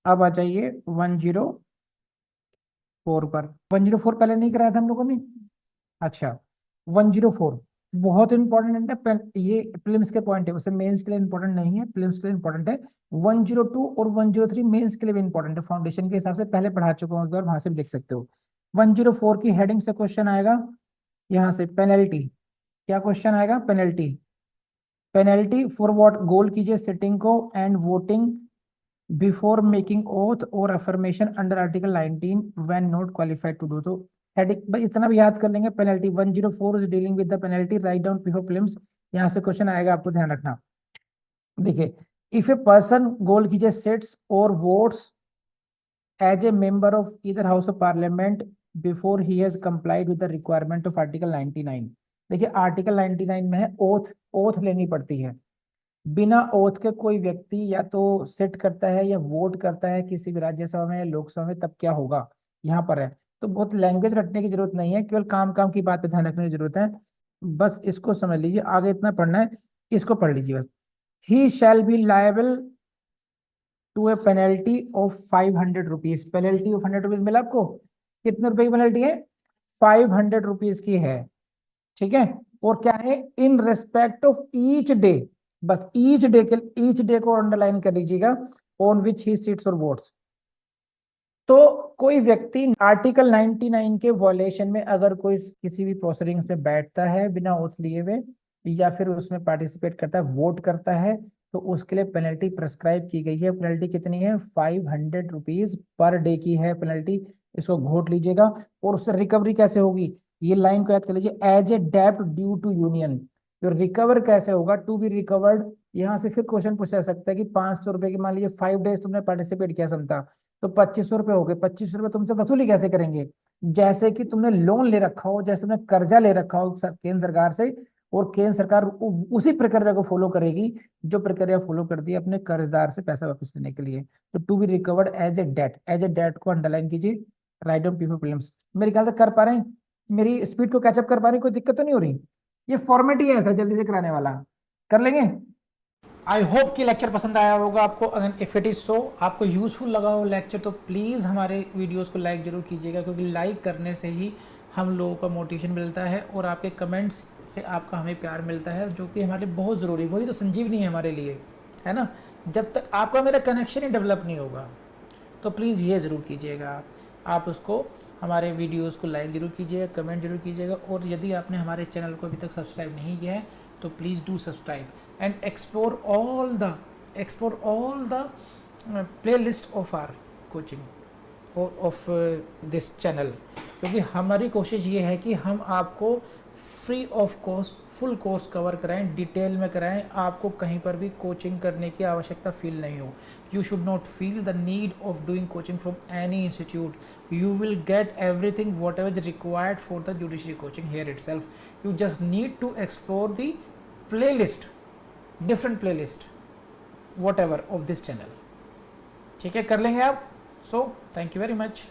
अब आ जाइए 104 पर। 104 पहले नहीं कराया था हम लोगों ने। अच्छा, 104 बहुत इंपॉर्टेंट है। ये प्रीलिम्स के पॉइंट है, वैसे मेंस के लिए इंपॉर्टेंट नहीं है, प्रीलिम्स के लिए इंपॉर्टेंट है। 102 और 103 मेंस के लिए भी इंपॉर्टेंट है, फाउंडेशन के हिसाब से पहले पढ़ा चुका हूँ एक बार, वहां से भी देख सकते हो। 104 की हेडिंग से क्वेश्चन आएगा, यहाँ से पेनल्टी। क्या क्वेश्चन आएगा? पेनल्टी। Penalty for what? गोल कीजिए सिटिंग को and voting before making oath और affirmation under article 19 when not qualified to do so. Heading बस इतना भी याद कर लेंगे। Penalty 104 is dealing with the penalty, write down before prelims. यहाँ से क्वेश्चन आएगा, आपको ध्यान रखना। देखिए, इफ ए पर्सन, गोल कीजिए, सिट्स और votes as a member of either house of parliament before he has complied with the requirement of article 99। देखिए आर्टिकल 99 में है ओथ, ओथ लेनी पड़ती है। बिना ओथ के कोई व्यक्ति या तो सिट करता है या वोट करता है किसी भी राज्यसभा में या लोकसभा में, तब क्या होगा, यहाँ पर है। तो बहुत लैंग्वेज रटने की जरूरत नहीं है, केवल काम काम की बात पे ध्यान रखने की जरूरत है। बस इसको समझ लीजिए, आगे इतना पढ़ना है, इसको पढ़ लीजिए बस। He shall be liable to a penalty of 500 rupees. Penalty of 100 rupees मिला आपको? कितने रुपए की पेनल्टी है? 500 रुपीज की है। ठीक है। और क्या है? In respect of each day. बस ईच डे के, ईच डे को अंडरलाइन कर लीजिएगा, ऑन विच ही सीट्स और वोट्स। तो कोई व्यक्ति आर्टिकल 99 के वॉलेशन में अगर कोई किसी भी प्रोसीडिंग्स में बैठता है बिना ओथ लिए हुए, या फिर उसमें पार्टिसिपेट करता है, वोट करता है, तो उसके लिए पेनल्टी प्रेस्क्राइब की गई है। पेनल्टी कितनी है? 500 रुपीज पर डे की है पेनल्टी। इसको घोट लीजिएगा। और उससे रिकवरी कैसे होगी, ये लाइन को याद कर लीजिए, एज ए डेब्ट ड्यू टू यूनियन। तो रिकवर कैसे होगा? To be recovered. यहाँ से फिर क्वेश्चन पूछा जा सकता है कि 500 रुपए की, मान लीजिए 5 डेज तुमने पार्टिसिपेट किया समता, तो 2500 रुपये हो गए। 2500 रुपये तुमसे वसूली कैसे करेंगे? जैसे कि तुमने लोन ले रखा हो, जैसे तुमने कर्जा ले रखा हो केंद्र सरकार से, और केंद्र सरकार उसी प्रक्रिया को फॉलो करेगी जो प्रक्रिया फॉलो करती है अपने कर्जदार से पैसा वापस लेने के लिए। तो to be recovered as a date, as a date को अंडरलाइन कीजिए, राइट ऑन पीपल प्रीलिम्स। मेरे ख्याल से कर पा रहे हैं, मेरी स्पीड को कैचअप कर पा रहे हैं, कोई दिक्कत तो नहीं हो रही? ये फॉर्मेट ही है ऐसा जल्दी से कराने वाला, कर लेंगे। आई होप कि लेक्चर पसंद आया होगा आपको। अगर इफ इट इज सो, आपको यूजफुल लगा हो लेक्चर, तो प्लीज़ हमारे वीडियोस को लाइक जरूर कीजिएगा, क्योंकि लाइक करने से ही हम लोगों का मोटिवेशन मिलता है, और आपके कमेंट्स से आपका हमें प्यार मिलता है, जो कि हमारे लिए बहुत ज़रूरी, वही तो संजीवनी है हमारे लिए, है ना। जब तक आपका मेरा कनेक्शन ही डेवलप नहीं होगा, तो प्लीज़ ये ज़रूर कीजिएगा आप उसको, हमारे वीडियोस को लाइक ज़रूर कीजिएगा, कमेंट जरूर कीजिएगा। और यदि आपने हमारे चैनल को अभी तक सब्सक्राइब नहीं किया है, तो please do subscribe and explore all the playlist of our coaching और ऑफ दिस चैनल। क्योंकि हमारी कोशिश ये है कि हम आपको free of cost full course cover कराएं, डिटेल में कराएं, आपको कहीं पर भी कोचिंग करने की आवश्यकता फील नहीं हो। You should not feel the need of doing coaching from any institute. You will get everything whatever is required for the judiciary coaching here itself. You just need to explore the play list, different play list whatever of this channel. ठीक है, कर लेंगे आप। So thank you very much.